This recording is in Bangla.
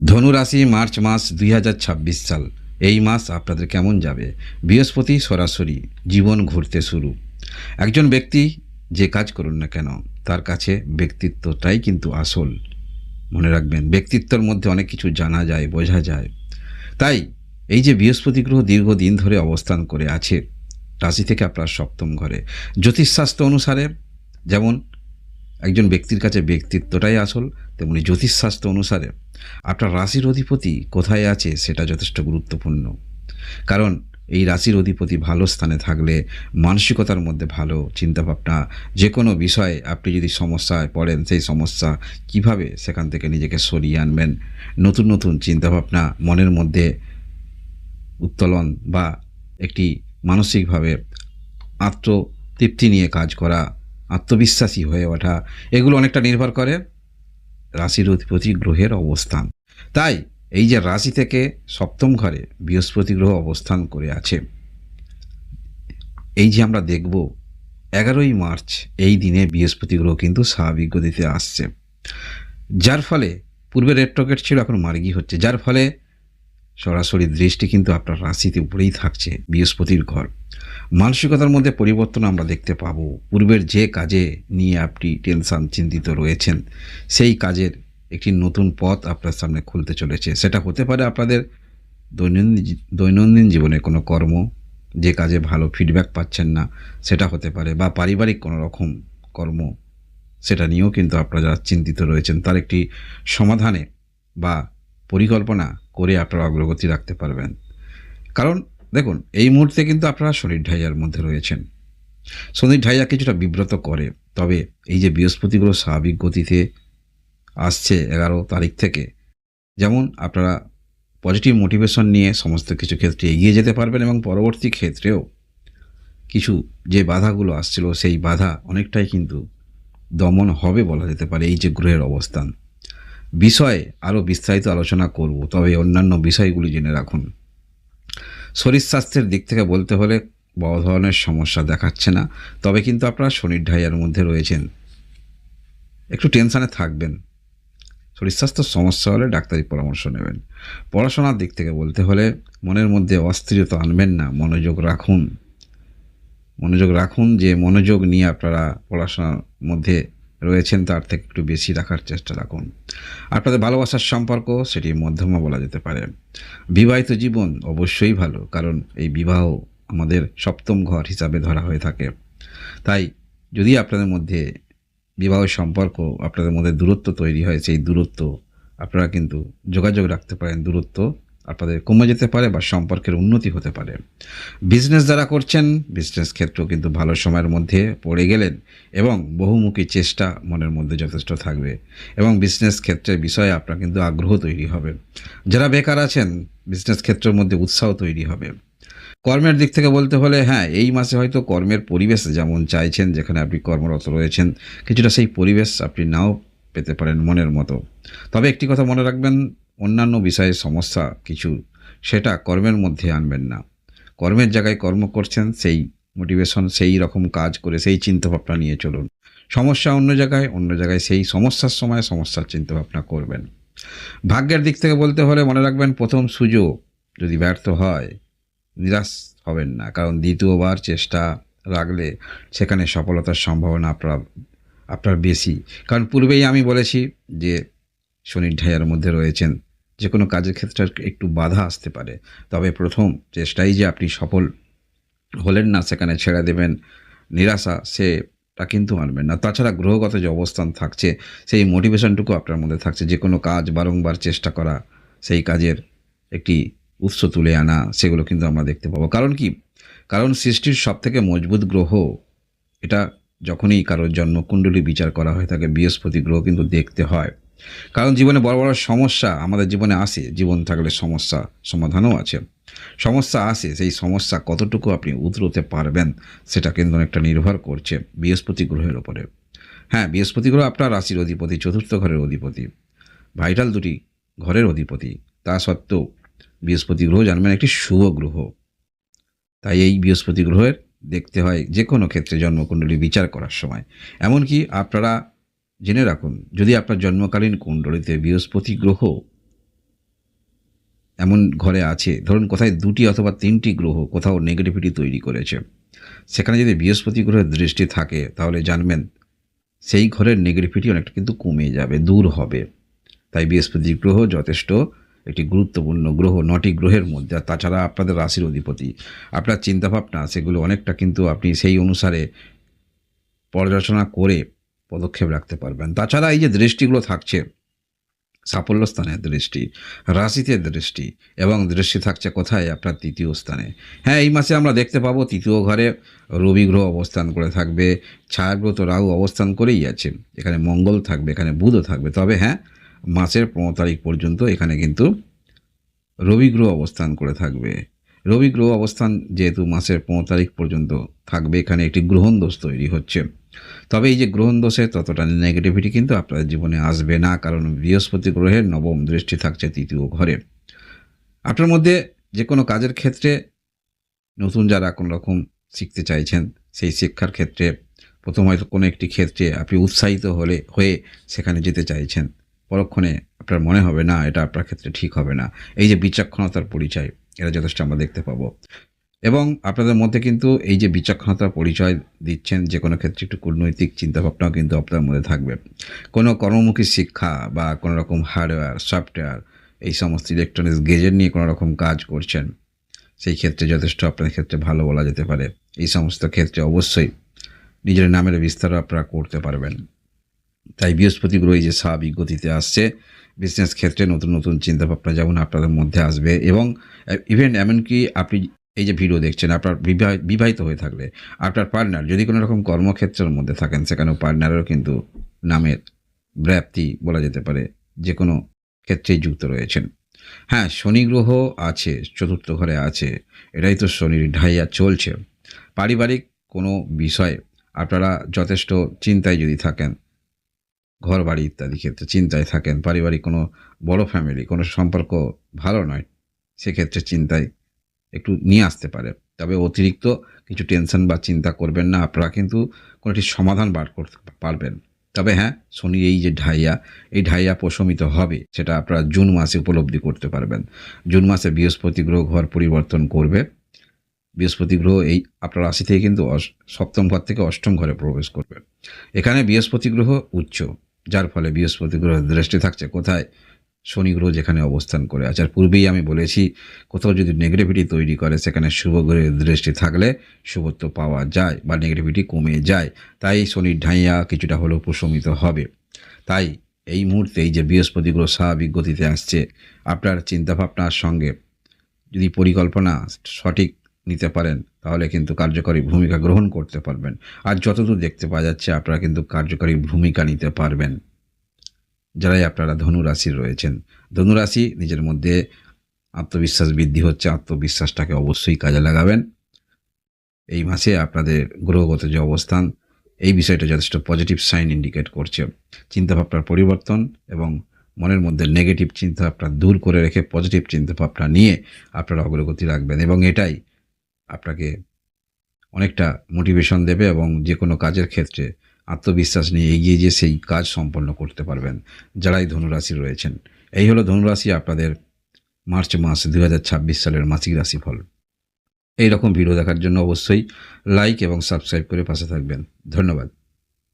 ধনু রাশি মার্চ মাস ২০২৬ সাল। এই মাস আপনাদের কেমন যাবে? বৃহস্পতি সরাসরি জীবন ঘুরতে শুরু। একজন ব্যক্তি যে কাজ করুন না কেন, তার কাছে ব্যক্তিত্বটাই কিন্তু আসল। মনে রাখবেন, ব্যক্তিত্বের মধ্যে অনেক কিছু জানা যায়, বোঝা যায়। তাই এই যে বৃহস্পতি গ্রহ দীর্ঘদিন ধরে অবস্থান করে আছে রাশি থেকে আপনার সপ্তম ঘরে, জ্যোতিষশাস্ত্র অনুসারে যেমন একজন ব্যক্তির কাছে ব্যক্তিত্বটাই আসল, তেমনি জ্যোতিষশাস্ত্র অনুসারে আপনার রাশির অধিপতি কোথায় আছে সেটা যথেষ্ট গুরুত্বপূর্ণ। কারণ এই রাশির অধিপতি ভালো স্থানে থাকলে মানসিকতার মধ্যে ভালো চিন্তাভাবনা, যে কোনো বিষয়ে আপনি যদি সমস্যায় পড়েন সেই সমস্যা কিভাবে সেখান থেকে নিজেকে সরিয়ে আনবেন, নতুন নতুন চিন্তাভাবনা মনের মধ্যে উত্তোলন বা একটি মানসিকভাবে আত্মতৃপ্তি নিয়ে কাজ করা, আত্মবিশ্বাসী হয়ে ওঠা, এগুলো অনেকটা নির্ভর করে রাশির অধিপতি গ্রহের অবস্থান। তাই এই যে রাশি থেকে সপ্তম ঘরে বৃহস্পতি গ্রহ অবস্থান করে আছে, এই যে আমরা দেখব 11ই মার্চ এই দিনে বৃহস্পতি গ্রহ কিন্তু স্বাভাবিক গতিতে আসছে, যার ফলে পূর্বে রেট্রোগেট ছিল, এখন মার্গী হচ্ছে, যার ফলে সরাসরি দৃষ্টি কিন্তু আপনার রাশিতে উপরেই থাকছে বৃহস্পতির ঘর। মানসিকতার মধ্যে পরিবর্তন আমরা দেখতে পাবো। পূর্বের যে কাজে নিয়ে আপনি টেনশন চিন্তিত রয়েছেন, সেই কাজের একটি নতুন পথ আপনার সামনে খুলতে চলেছে। সেটা হতে পারে আপনাদের দৈনন্দিন জীবনে কোনো কর্ম, যে কাজে ভালো ফিডব্যাক পাচ্ছেন না সেটা হতে পারে, বা পারিবারিক কোনো রকম কর্ম, সেটা নিয়েও কিন্তু আপনারা যারা চিন্তিত রয়েছেন তার একটি সমাধানে বা পরিকল্পনা করে আপনারা অগ্রগতি রাখতে পারবেন। কারণ দেখুন, এই মুহূর্তে কিন্তু আপনারা শনির ঢাইয়ার মধ্যে রয়েছেন। শনির ঢাইয়া কিছুটা বিব্রত করে, তবে এই যে বৃহস্পতি গ্রহ স্বাভাবিক গতিতে আসছে 11 তারিখ থেকে, যেমন আপনারা পজিটিভ মোটিভেশন নিয়ে সমস্ত কিছু ক্ষেত্রে এগিয়ে যেতে পারবেন, এবং পরবর্তী ক্ষেত্রেও কিছু যে বাধাগুলো আসছিল সেই বাধা অনেকটাই কিন্তু দমন হবে বলা যেতে পারে এই যে গ্রহের অবস্থান। বিষয়ে আরও বিস্তারিত আলোচনা করব, তবে অন্যান্য বিষয়গুলি জেনে রাখুন। শরীর স্বাস্থ্যের দিক থেকে বলতে হলে বড় ধরনের সমস্যা দেখাচ্ছে না, তবে কিন্তু আপনারা শনির ঢাইয়ার মধ্যে রয়েছেন, একটু টেনশানে থাকবেন। শরীর স্বাস্থ্য সমস্যা হলে ডাক্তারি পরামর্শ নেবেন। পড়াশোনার দিক থেকে বলতে হলে মনের মধ্যে অস্থিরতা আনবেন না, মনোযোগ রাখুন, যে মনোযোগ নিয়ে আপনারা পড়াশোনার মধ্যে রয়েছেন তার থেকে একটু বেশি রাখার চেষ্টা রাখুন। আপনাদের ভালোবাসার সম্পর্ক সেটি মধ্যমা বলা যেতে পারে। বিবাহিত জীবন অবশ্যই ভালো, কারণ এই বিবাহ আমাদের সপ্তম ঘর হিসাবে ধরা হয়ে থাকে। তাই যদি আপনাদের মধ্যে বিবাহ সম্পর্ক, আপনাদের মধ্যে দূরত্ব তৈরি হয়, সেই দূরত্ব আপনারা কিন্তু যোগাযোগ রাখতে পারেন, দূরত্ব আপনাদের কমে যেতে পারে বা সম্পর্কের উন্নতি হতে পারে। বিজনেস যারা করছেন, বিজনেস ক্ষেত্রেও কিন্তু ভালো সময়ের মধ্যে পড়ে গেলেন, এবং বহুমুখী চেষ্টা মনের মধ্যে যথেষ্ট থাকবে, এবং বিজনেস ক্ষেত্রের বিষয়ে আপনার কিন্তু আগ্রহ তৈরি হবে। যারা বেকার আছেন, বিজনেস ক্ষেত্রের মধ্যে উৎসাহ তৈরি হবে। কর্মের দিক থেকে বলতে হলে হ্যাঁ, এই মাসে হয়তো কর্মের পরিবেশ যেমন চাইছেন, যেখানে আপনি কর্মরত রয়েছেন, কিছুটা সেই পরিবেশ আপনি নাও পেতে পারেন মনের মতো। তবে একটি কথা মনে রাখবেন, অন্যান্য বিষয়ে সমস্যা কিছু, সেটা কর্মের মধ্যে আনবেন না। কর্মের জায়গায় কর্ম করছেন, সেই মোটিভেশন, সেই রকম কাজ করে সেই চিন্তাভাবনা নিয়ে চলুন। সমস্যা অন্য জায়গায় সেই সমস্যার সময় সমস্যার চিন্তাভাবনা করবেন। ভাগ্যের দিক থেকে বলতে হলে মনে রাখবেন, প্রথম সুযোগ যদি ব্যর্থ হয় নিরাশ হবেন না, কারণ দ্বিতীয়বার চেষ্টা রাখলে সেখানে সফলতার সম্ভাবনা আপনার বেশি। কারণ পূর্বেই আমি বলেছি যে শনির ঢাইয়ার মধ্যে রয়েছেন, যে কোনো কাজের ক্ষেত্রে একটু বাধা আসতে পারে, তবে প্রথম চেষ্টাই যে আপনি সফল হলেন না সেখানে ছেড়ে দেবেন, নিরাশা সেটা কিন্তু আনবেন না। তাছাড়া গ্রহগত যে অবস্থান থাকছে, সেই মোটিভেশনটুকু আপনার মধ্যে থাকছে, যে কোনো কাজ বারংবার চেষ্টা করা, সেই কাজের একটি উৎস তুলে আনা, সেগুলো কিন্তু আমরা দেখতে পাবো। কারণ কি, কারণ সৃষ্টির সবথেকে মজবুত গ্রহ এটা, যখনই কারোর জন্মকুণ্ডলী বিচার করা হয়ে থাকে বৃহস্পতি গ্রহ কিন্তু দেখতে হয়। কারণ জীবনে বড় বড় সমস্যা আমাদের জীবনে আসে, জীবন থাকলে সমস্যা সমাধানও আছে। সমস্যা আসে, সেই সমস্যা কতটুকু আপনি উতরোতে পারবেন সেটা কিন্তু অনেকটা নির্ভর করছে বৃহস্পতি গ্রহের ওপরে। হ্যাঁ, বৃহস্পতি গ্রহ আপনার রাশির অধিপতি, চতুর্থ ঘরের অধিপতি, ভাইটাল দুটি ঘরের অধিপতি। তা সত্ত্বেও বৃহস্পতি গ্রহ জানবেন একটি শুভ গ্রহ। তাই এই বৃহস্পতি গ্রহের দেখতে হয় যে কোনো ক্ষেত্রে জন্মকুণ্ডলী বিচার করার সময়। এমনকি আপনারা জেনে রাখুন, যদি আপনার জন্মকালীন কুণ্ডলীতে বৃহস্পতি গ্রহ এমন ঘরে আছে, ধরুন কোথায় 2টি অথবা 3টি গ্রহ কোথাও নেগেটিভিটি তৈরি করেছে, সেখানে যদি বৃহস্পতি গ্রহের দৃষ্টি থাকে তাহলে জানবেন সেই ঘরের নেগেটিভিটি অনেকটা কিন্তু কমে যাবে, দূর হবে। তাই বৃহস্পতি গ্রহ যথেষ্ট একটি গুরুত্বপূর্ণ গ্রহ 9টি গ্রহের মধ্যে। আর তাছাড়া আপনাদের রাশির অধিপতি, আপনার চিন্তাভাবনা সেগুলো অনেকটা কিন্তু আপনি সেই অনুসারে পর্যালোচনা করে পদক্ষেপ রাখতে পারবেন। তাছাড়া এই যে দৃষ্টিগুলো থাকছে, সাফল্য স্থানের দৃষ্টি, রাশিতে দৃষ্টি এবং দৃষ্টি থাকছে কোথায়? আপনার 3য় স্থানে। হ্যাঁ, এই মাসে আমরা দেখতে পাবো 3য় ঘরে রবি গ্রহ অবস্থান করে থাকবে, ছায়াগ্রহ তো রাহু অবস্থান করেই আছে, এখানে মঙ্গল থাকবে, এখানে বুধও থাকবে। তবে হ্যাঁ, মাসের 15 তারিখ পর্যন্ত এখানে কিন্তু রবি গ্রহ অবস্থান করে থাকবে। রবি গ্রহ অবস্থান যেহেতু মাসের 15 তারিখ পর্যন্ত থাকবে, এখানে একটি গ্রহণ দোষ তৈরি হচ্ছে। তবে এই যে গ্রহণ দোষে ততটা নেগেটিভিটি কিন্তু আপনাদের জীবনে আসবে না, কারণ বৃহস্পতি গ্রহের 9ম দৃষ্টি থাকছে 3য় ঘরে। আপনার মধ্যে যে কোনো কাজের ক্ষেত্রে নতুন যারা কোনো রকম শিখতে চাইছেন, সেই শিক্ষার ক্ষেত্রে প্রথম হয়তো কোনো একটি ক্ষেত্রে আপনি উৎসাহিত হয়ে সেখানে যেতে চাইছেন, পরক্ষণে আপনার মনে হবে না এটা আপনার ক্ষেত্রে ঠিক হবে না। এই যে বিচক্ষণতার পরিচয়, এটা যথেষ্ট আমরা দেখতে পাবো। এবং আপনাদের মধ্যে কিন্তু এই যে বিচক্ষণতার পরিচয় দিচ্ছেন, যে কোনো ক্ষেত্রে একটু কূটনৈতিক চিন্তাভাবনাও কিন্তু আপনার মধ্যে থাকবে। কোনো কর্মমুখী শিক্ষা বা কোনো রকম হার্ডওয়্যার, সফটওয়্যার, এই সমস্ত ইলেকট্রনিক্স গেজেট নিয়ে কোনো রকম কাজ করছেন, সেই ক্ষেত্রে যথেষ্ট আপনার ক্ষেত্রে ভালো বলা যেতে পারে। এই সমস্ত ক্ষেত্রে অবশ্যই নিজের নামের বিস্তার আপনারা করতে পারবেন। তাই বৃহস্পতি গ্রহ এই যে স্বাভাবিক গতিতে আসছে, বিজনেস ক্ষেত্রে নতুন নতুন চিন্তাভাবনা যেমন আপনাদের মধ্যে আসবে। এবং ইভেন এমনকি আপনি এই যে ভিডিও দেখছেন, আপনার বিবাহিত হয়ে থাকলে আপনার পার্টনার যদি কোনো রকম কর্মক্ষেত্রের মধ্যে থাকেন, সেখানেও পার্টনারেরও কিন্তু নামের ব্যাপ্তি বলা যেতে পারে, যে কোনো ক্ষেত্রেই যুক্ত রয়েছেন। হ্যাঁ, শনি গ্রহ আছে, 4র্থ ঘরে আছে, এটাই তো শনির ঢাইয়া চলছে। পারিবারিক কোনো বিষয়ে আপনারা যথেষ্ট চিন্তায় যদি থাকেন, ঘর বাড়ি ইত্যাদি ক্ষেত্রে চিন্তায় থাকেন, পারিবারিক কোনো বড় ফ্যামিলি, কোনো সম্পর্ক ভালো নয়, সেক্ষেত্রে চিন্তায় একটু নিয়ে আসতে পারে। তবে অতিরিক্ত কিছু টেনশন বা চিন্তা করবেন না, আপনারা কিন্তু কোনো একটি সমাধান বার করতে পারবেন। তবে হ্যাঁ, শনির এই যে ঢাইয়া, এই ঢাইয়া প্রশমিত হবে, সেটা আপনারা জুন মাসে উপলব্ধি করতে পারবেন। জুন মাসে বৃহস্পতি গ্রহ ঘর পরিবর্তন করবে। বৃহস্পতি গ্রহ এই আপনার রাশি থেকে কিন্তু 7ম ঘর থেকে 8ম ঘরে প্রবেশ করবে। এখানে বৃহস্পতি গ্রহ উচ্চ, যার ফলে বৃহস্পতি গ্রহের দৃষ্টি থাকছে কোথায়? শনি গ্রহ যেখানে অবস্থান করে আছে। আর পূর্বেই আমি বলেছি, কোথাও যদি নেগেটিভিটি তৈরি করে, সেখানে শুভ গ্রহের দৃষ্টি থাকলে শুভত্ব পাওয়া যায় বা নেগেটিভিটি কমে যায়। তাই শনির ঢাইয়া কিছুটা হলেও প্রশমিত হবে। তাই এই মুহূর্তে এই যে বৃহস্পতি গ্রহ স্বাভাবিক গতিতে আসছে, আপনার চিন্তাভাবনার সঙ্গে যদি পরিকল্পনা সঠিক নিতে পারেন, তাহলে কিন্তু কার্যকরী ভূমিকা গ্রহণ করতে পারবেন। আর যতদূর দেখতে পাওয়া যাচ্ছে, আপনারা কিন্তু কার্যকরী ভূমিকা নিতে পারবেন। যারাই আপনারা ধনুরাশির রয়েছেন, ধনুরাশি নিজের মধ্যে আত্মবিশ্বাস বৃদ্ধি হচ্ছে, আত্মবিশ্বাসটাকে অবশ্যই কাজে লাগাবেন। এই মাসে আপনাদের গ্রহগত যে অবস্থান, এই বিষয়টা যথেষ্ট পজিটিভ সাইন ইন্ডিকেট করছে। চিন্তাভাবনার পরিবর্তন এবং মনের মধ্যে নেগেটিভ চিন্তাভাবনা দূর করে রেখে পজিটিভ চিন্তাভাবনা নিয়ে আপনারা অগ্রগতি রাখবেন, এবং এটাই আপনাকে অনেকটা মোটিভেশন দেবে এবং যে কোনো কাজের ক্ষেত্রে আত্মবিশ্বাস নিয়ে এগিয়ে গিয়ে সেই কাজ সম্পন্ন করতে পারবেন, যারাই ধনুরাশি রয়েছেন। এই হলো ধনুরাশি আপনাদের মার্চ মাস 2026 সালের মাসিক রাশিফল। এই রকম ভিডিও দেখার জন্য অবশ্যই লাইক এবং সাবস্ক্রাইব করে পাশে থাকবেন। ধন্যবাদ।